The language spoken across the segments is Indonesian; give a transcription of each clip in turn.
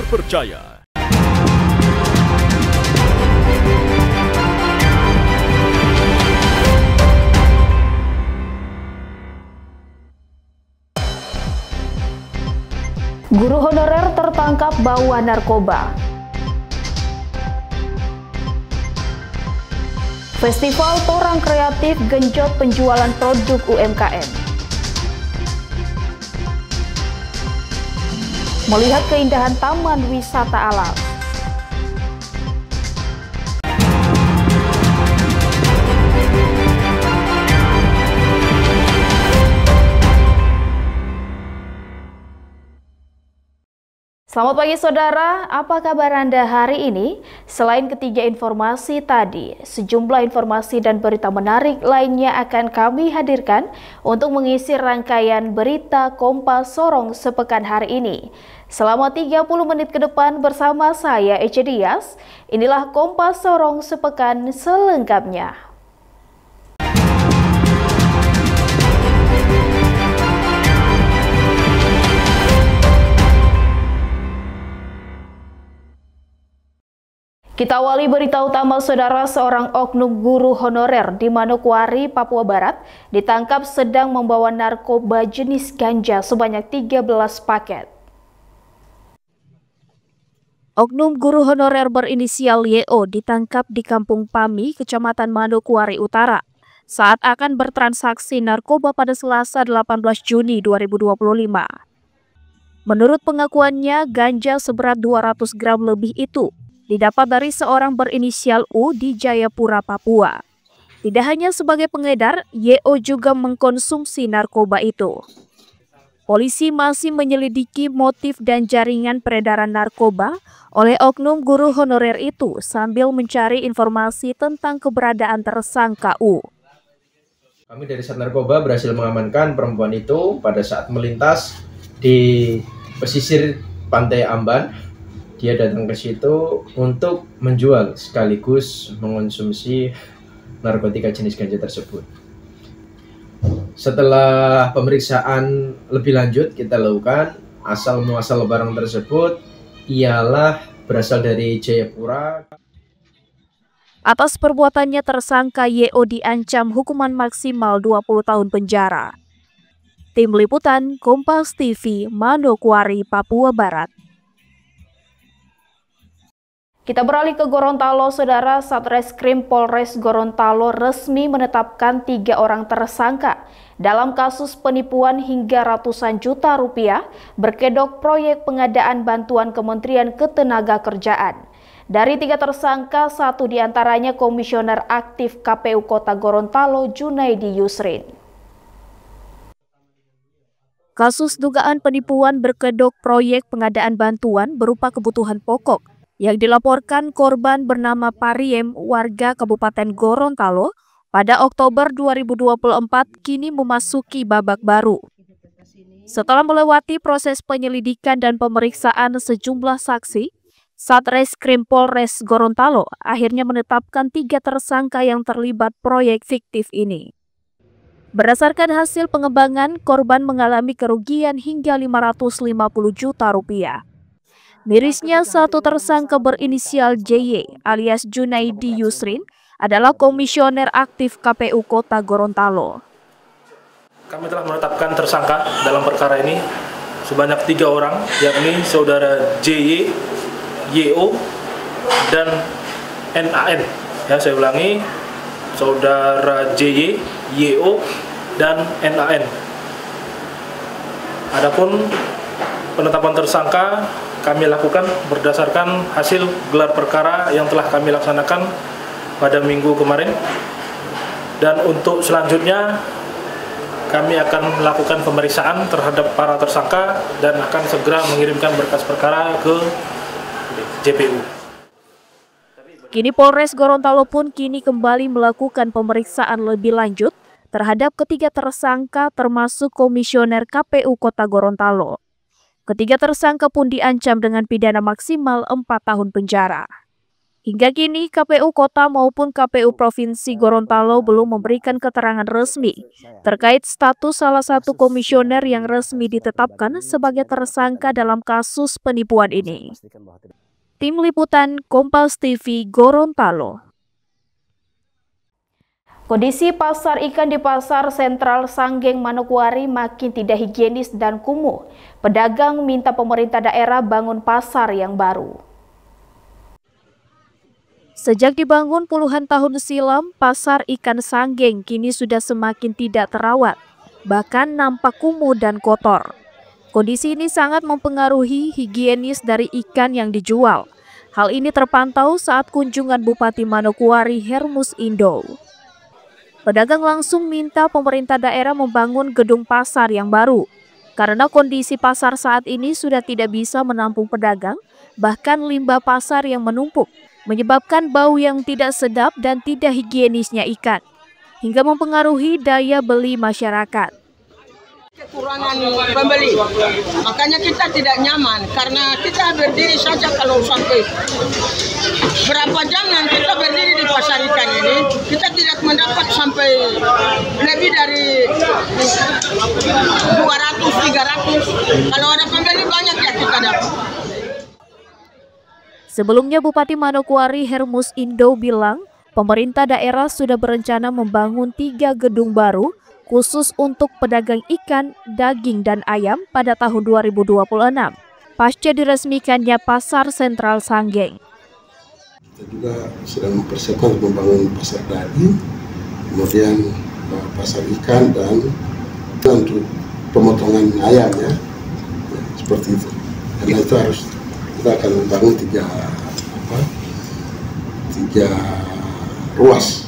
terpercaya. Guru honorer tertangkap bawa narkoba. Festival Torang Kreatif genjot penjualan produk UMKM. Melihat keindahan taman wisata alam. Selamat pagi saudara, apa kabar Anda hari ini? Selain ketiga informasi tadi, sejumlah informasi dan berita menarik lainnya akan kami hadirkan untuk mengisi rangkaian berita Kompas Sorong sepekan hari ini. Selama 30 menit ke depan bersama saya Ece Dias, inilah Kompas Sorong sepekan selengkapnya. Kita awali berita utama saudara, seorang oknum guru honorer di Manokwari, Papua Barat ditangkap sedang membawa narkoba jenis ganja sebanyak 13 paket. Oknum guru honorer berinisial YO ditangkap di Kampung Pami, Kecamatan Manokwari Utara saat akan bertransaksi narkoba pada Selasa 18 Juni 2025. Menurut pengakuannya, ganja seberat 200 gram lebih itu didapat dari seorang berinisial U di Jayapura, Papua. Tidak hanya sebagai pengedar, YO juga mengkonsumsi narkoba itu. Polisi masih menyelidiki motif dan jaringan peredaran narkoba oleh oknum guru honorer itu sambil mencari informasi tentang keberadaan tersangka U. Kami dari Sat Narkoba berhasil mengamankan perempuan itu pada saat melintas di pesisir Pantai Amban. Dia datang ke situ untuk menjual sekaligus mengonsumsi narkotika jenis ganja tersebut. Setelah pemeriksaan lebih lanjut kita lakukan, asal muasal barang tersebut ialah berasal dari Jayapura. Atas perbuatannya tersangka YO diancam hukuman maksimal 20 tahun penjara. Tim Liputan Kompas TV, Manokwari, Papua Barat. Kita beralih ke Gorontalo, saudara. Satreskrim Polres Gorontalo resmi menetapkan 3 orang tersangka dalam kasus penipuan hingga ratusan juta rupiah berkedok proyek pengadaan bantuan Kementerian Ketenagakerjaan. Dari 3 tersangka, 1 diantaranya Komisioner Aktif KPU Kota Gorontalo, Junaidi Yusrin. Kasus dugaan penipuan berkedok proyek pengadaan bantuan berupa kebutuhan pokok yang dilaporkan korban bernama Pariem, warga Kabupaten Gorontalo, pada Oktober 2024 kini memasuki babak baru. Setelah melewati proses penyelidikan dan pemeriksaan sejumlah saksi, Satreskrim Polres Gorontalo akhirnya menetapkan 3 tersangka yang terlibat proyek fiktif ini. Berdasarkan hasil pengembangan, korban mengalami kerugian hingga 550 juta rupiah. Mirisnya, 1 tersangka berinisial JY alias Junaidi Yusrin adalah Komisioner Aktif KPU Kota Gorontalo. Kami telah menetapkan tersangka dalam perkara ini sebanyak 3 orang, yakni saudara JY, YO, dan NAN. Ya, saya ulangi, saudara JY, YO, dan NAN. Adapun penetapan tersangka kami lakukan berdasarkan hasil gelar perkara yang telah kami laksanakan pada minggu kemarin. Dan untuk selanjutnya kami akan melakukan pemeriksaan terhadap para tersangka dan akan segera mengirimkan berkas perkara ke JPU. Kini Polres Gorontalo pun kembali melakukan pemeriksaan lebih lanjut terhadap ketiga tersangka termasuk Komisioner KPU Kota Gorontalo. Ketiga tersangka pun diancam dengan pidana maksimal 4 tahun penjara. Hingga kini KPU Kota maupun KPU Provinsi Gorontalo belum memberikan keterangan resmi terkait status salah satu komisioner yang resmi ditetapkan sebagai tersangka dalam kasus penipuan ini. Tim Liputan Kompas TV Gorontalo. Kondisi pasar ikan di Pasar Sentral Sanggeng Manokwari makin tidak higienis dan kumuh. Pedagang minta pemerintah daerah bangun pasar yang baru. Sejak dibangun puluhan tahun silam, pasar ikan Sanggeng kini sudah semakin tidak terawat, bahkan nampak kumuh dan kotor. Kondisi ini sangat mempengaruhi higienis dari ikan yang dijual. Hal ini terpantau saat kunjungan Bupati Manokwari Hermus Indo. Pedagang langsung minta pemerintah daerah membangun gedung pasar yang baru, karena kondisi pasar saat ini sudah tidak bisa menampung pedagang, bahkan limbah pasar yang menumpuk, menyebabkan bau yang tidak sedap dan tidak higienisnya ikan, hingga mempengaruhi daya beli masyarakat. Kekurangan pembeli, makanya kita tidak nyaman karena kita berdiri saja kalau sampai berapa jam nanti kita berdiri di pasar ikan ini, kita tidak mendapat sampai lebih dari 200-300. Kalau ada pembeli banyak ya kita dapat. Sebelumnya Bupati Manokwari Hermus Indo bilang, pemerintah daerah sudah berencana membangun 3 gedung baru khusus untuk pedagang ikan, daging, dan ayam pada tahun 2026, pasca diresmikannya Pasar Sentral Sanggeng. Kita juga sedang mempersiapkan membangun pasar daging, kemudian pasar ikan, dan untuk pemotongan ayam ya, seperti itu. Karena itu harus kita akan membangun tiga ruas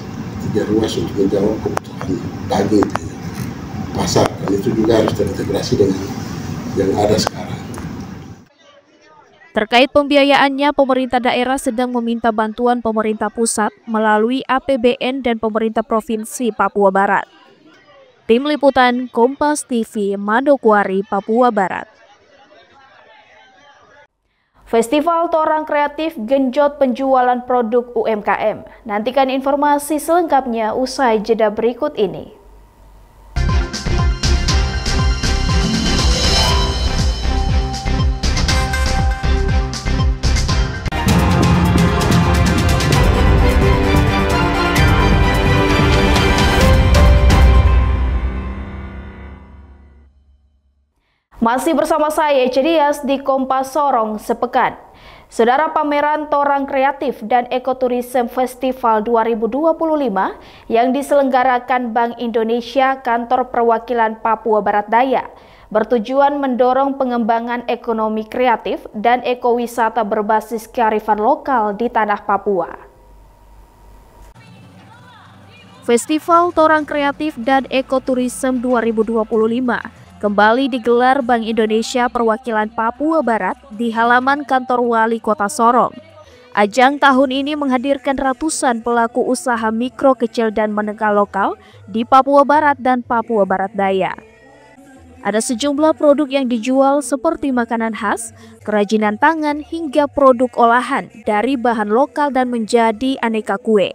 untuk menjawab kebutuhan daging di pasar, dan itu juga harus terintegrasi dengan yang ada sekarang. Terkait pembiayaannya, pemerintah daerah sedang meminta bantuan pemerintah pusat melalui APBN dan pemerintah Provinsi Papua Barat. Tim Liputan Kompas TV Manokwari, Papua Barat. Festival Torang Kreatif genjot penjualan produk UMKM. Nantikan informasi selengkapnya usai jeda berikut ini. Masih bersama saya Cedias di Kompas Sorong Sepekan. Saudara, pameran Torang Kreatif dan Ekoturism Festival 2025 yang diselenggarakan Bank Indonesia Kantor Perwakilan Papua Barat Daya bertujuan mendorong pengembangan ekonomi kreatif dan ekowisata berbasis kearifan lokal di tanah Papua. Festival Torang Kreatif dan Ekoturism 2025 kembali digelar Bank Indonesia Perwakilan Papua Barat di halaman kantor Wali Kota Sorong. Ajang tahun ini menghadirkan ratusan pelaku usaha mikro, kecil, dan menengah lokal di Papua Barat dan Papua Barat Daya. Ada sejumlah produk yang dijual seperti makanan khas, kerajinan tangan, hingga produk olahan dari bahan lokal dan menjadi aneka kue.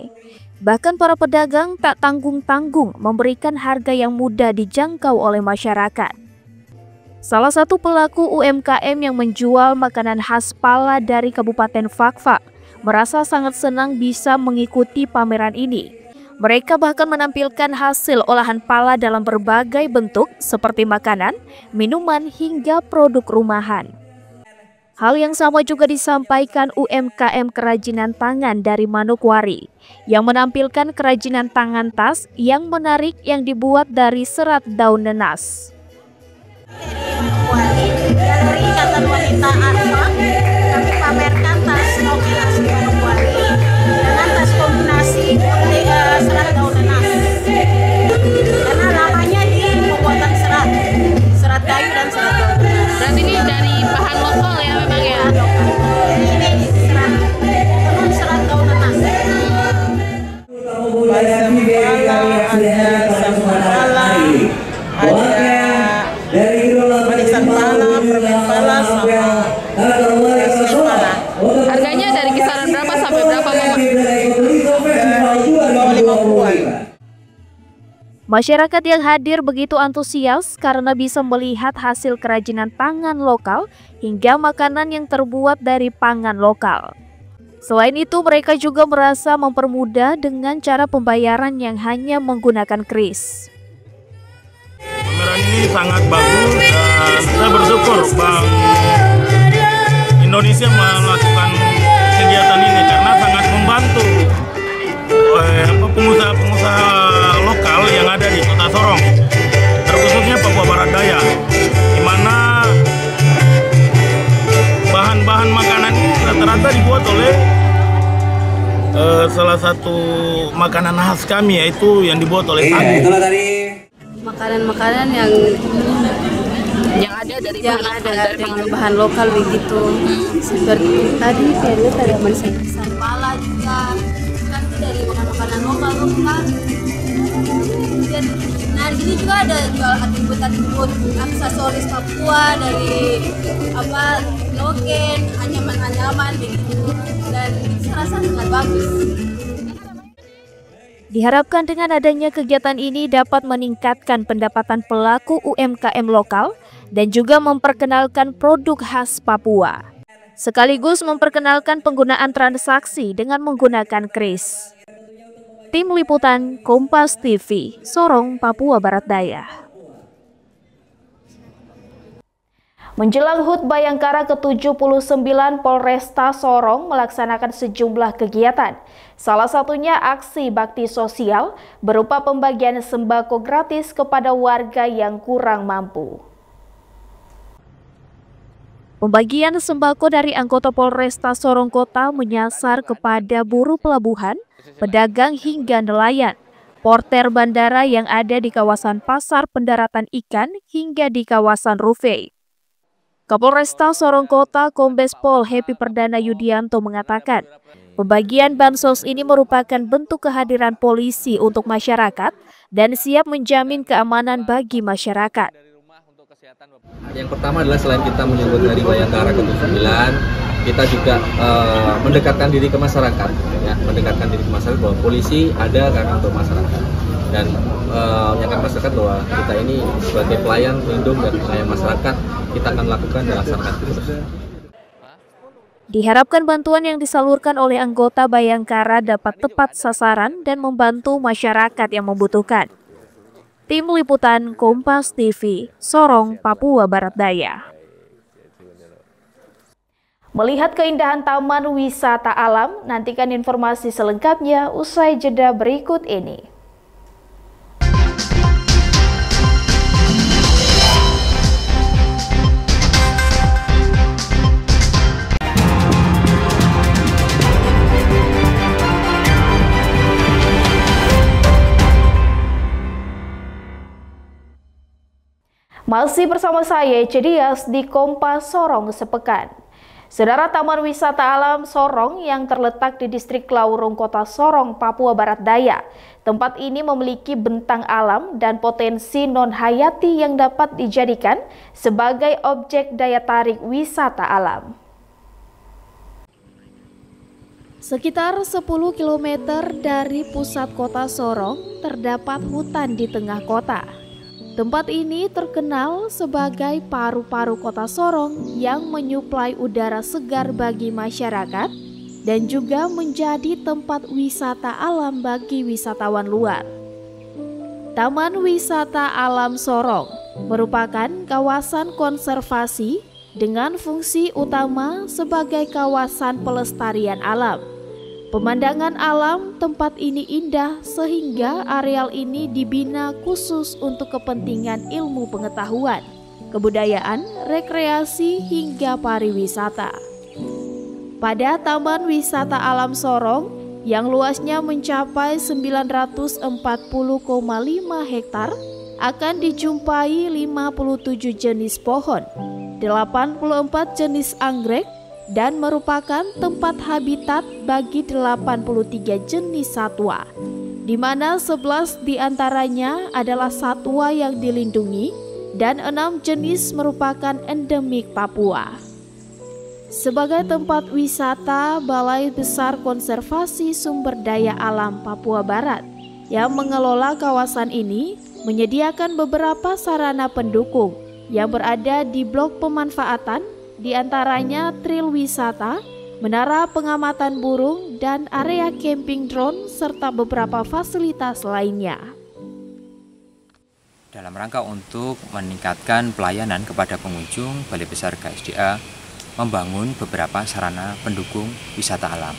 Bahkan para pedagang tak tanggung-tanggung memberikan harga yang mudah dijangkau oleh masyarakat. Salah satu pelaku UMKM yang menjual makanan khas pala dari Kabupaten Fakfak merasa sangat senang bisa mengikuti pameran ini. Mereka bahkan menampilkan hasil olahan pala dalam berbagai bentuk seperti makanan, minuman, hingga produk rumahan. Hal yang sama juga disampaikan UMKM kerajinan tangan dari Manokwari yang menampilkan kerajinan tangan tas yang menarik yang dibuat dari serat daun nenas. Galeri Ikatan Wanita Arfa, kami pamerkan tas kombinasi Manokwari dengan tas kombinasi serat daun nenas. Karena namanya di pembuatan serat kayu dan serat daun nenas. Berarti ini dari bahan lokal ya memang ya? Ini serat daun nenas. Manisan pala, permen pala, sama pala. Masyarakat yang hadir begitu antusias karena bisa melihat hasil kerajinan tangan lokal hingga makanan yang terbuat dari pangan lokal. Selain itu, mereka juga merasa mempermudah dengan cara pembayaran yang hanya menggunakan kris. Pameran ini sangat bagus dan saya bersyukur Bank Indonesia melakukan kegiatan ini karena sangat membantu pengusaha-pengusaha lokal yang ada di Kota Sorong, terkhususnya Papua Barat Daya, di mana bahan-bahan makanan ini rata-rata dibuat oleh salah satu makanan khas kami, yaitu yang dibuat oleh sagu. Itulah tadi Makanan-makanan yang ada dari bahan lokal begitu. Seperti tadi saya lihat ada manisan pala juga kan dari makanan lokal kan. Nah di sini juga ada jual atribut aksesoris Papua dari noken, anyaman begitu, dan itu serasa sangat bagus. Diharapkan dengan adanya kegiatan ini dapat meningkatkan pendapatan pelaku UMKM lokal dan juga memperkenalkan produk khas Papua, sekaligus memperkenalkan penggunaan transaksi dengan menggunakan kris. Tim Liputan Kompas TV, Sorong, Papua Barat Daya. Menjelang HUT Bayangkara ke-79, Polresta Sorong melaksanakan sejumlah kegiatan. Salah satunya aksi bakti sosial berupa pembagian sembako gratis kepada warga yang kurang mampu. Pembagian sembako dari anggota Polresta Sorong Kota menyasar kepada buruh pelabuhan, pedagang hingga nelayan, porter bandara yang ada di kawasan pasar pendaratan ikan hingga di kawasan Rufai. Kapolresta Sorong Kota Kombes Pol Happy Perdana Yudianto mengatakan, pembagian bansos ini merupakan bentuk kehadiran polisi untuk masyarakat dan siap menjamin keamanan bagi masyarakat. Yang pertama adalah selain kita menyambut Hari Bayangkara ke-79, kita juga mendekatkan diri ke masyarakat, ya, mendekatkan diri ke masyarakat bahwa polisi ada karena untuk masyarakat, dan menyampaikan masyarakat bahwa kita ini sebagai pelayan, pelindung dan pelayan masyarakat, kita akan lakukan dan laksanakan terus. Diharapkan bantuan yang disalurkan oleh anggota Bayangkara dapat tepat sasaran dan membantu masyarakat yang membutuhkan. Tim Liputan Kompas TV, Sorong, Papua Barat Daya. Melihat keindahan Taman Wisata Alam, nantikan informasi selengkapnya usai jeda berikut ini. Masih bersama saya, Cedias, di Kompas Sorong Sepekan. Saudara, Taman Wisata Alam Sorong yang terletak di Distrik Laurung, Kota Sorong, Papua Barat Daya. Tempat ini memiliki bentang alam dan potensi non-hayati yang dapat dijadikan sebagai objek daya tarik wisata alam. Sekitar 10 km dari pusat kota Sorong, terdapat hutan di tengah kota. Tempat ini terkenal sebagai paru-paru kota Sorong yang menyuplai udara segar bagi masyarakat dan juga menjadi tempat wisata alam bagi wisatawan luar. Taman Wisata Alam Sorong merupakan kawasan konservasi dengan fungsi utama sebagai kawasan pelestarian alam. Pemandangan alam tempat ini indah sehingga areal ini dibina khusus untuk kepentingan ilmu pengetahuan, kebudayaan, rekreasi hingga pariwisata. Pada Taman Wisata Alam Sorong yang luasnya mencapai 940,5 hektar akan dijumpai 57 jenis pohon, 84 jenis anggrek, dan merupakan tempat habitat bagi 83 jenis satwa, di mana 11 diantaranya adalah satwa yang dilindungi dan 6 jenis merupakan endemik Papua. Sebagai tempat wisata, Balai Besar Konservasi Sumber Daya Alam Papua Barat yang mengelola kawasan ini menyediakan beberapa sarana pendukung yang berada di blok pemanfaatan, diantaranya trail wisata, menara pengamatan burung, dan area camping drone, serta beberapa fasilitas lainnya. Dalam rangka untuk meningkatkan pelayanan kepada pengunjung, Balai Besar KSDA membangun beberapa sarana pendukung wisata alam.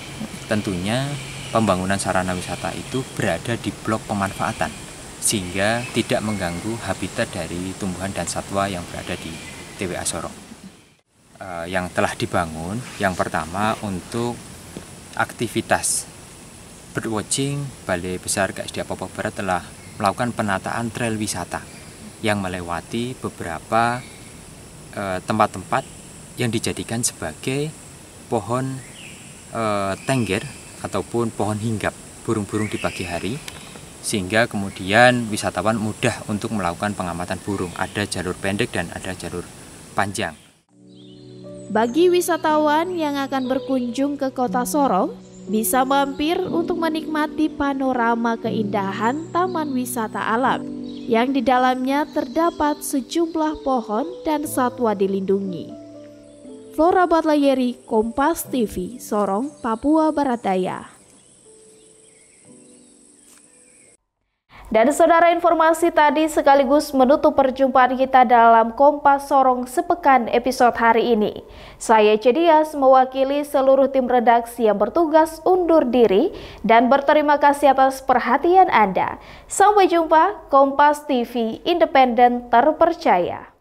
Tentunya pembangunan sarana wisata itu berada di blok pemanfaatan, sehingga tidak mengganggu habitat dari tumbuhan dan satwa yang berada di TWA Sorong. Yang telah dibangun, yang pertama untuk aktivitas birdwatching, Balai Besar KSDA Papua Barat telah melakukan penataan trail wisata yang melewati beberapa tempat-tempat yang dijadikan sebagai pohon tengger ataupun pohon hinggap burung-burung di pagi hari, sehingga kemudian wisatawan mudah untuk melakukan pengamatan burung. Ada jalur pendek dan ada jalur panjang. Bagi wisatawan yang akan berkunjung ke Kota Sorong, bisa mampir untuk menikmati panorama keindahan Taman Wisata Alam yang di dalamnya terdapat sejumlah pohon dan satwa dilindungi. Flora Batlayeri, Kompas TV, Sorong, Papua Barat Daya. Dan saudara, informasi tadi sekaligus menutup perjumpaan kita dalam Kompas Sorong Sepekan episode hari ini. Saya Cedias mewakili seluruh tim redaksi yang bertugas undur diri dan berterima kasih atas perhatian Anda. Sampai jumpa, Kompas TV, independen terpercaya.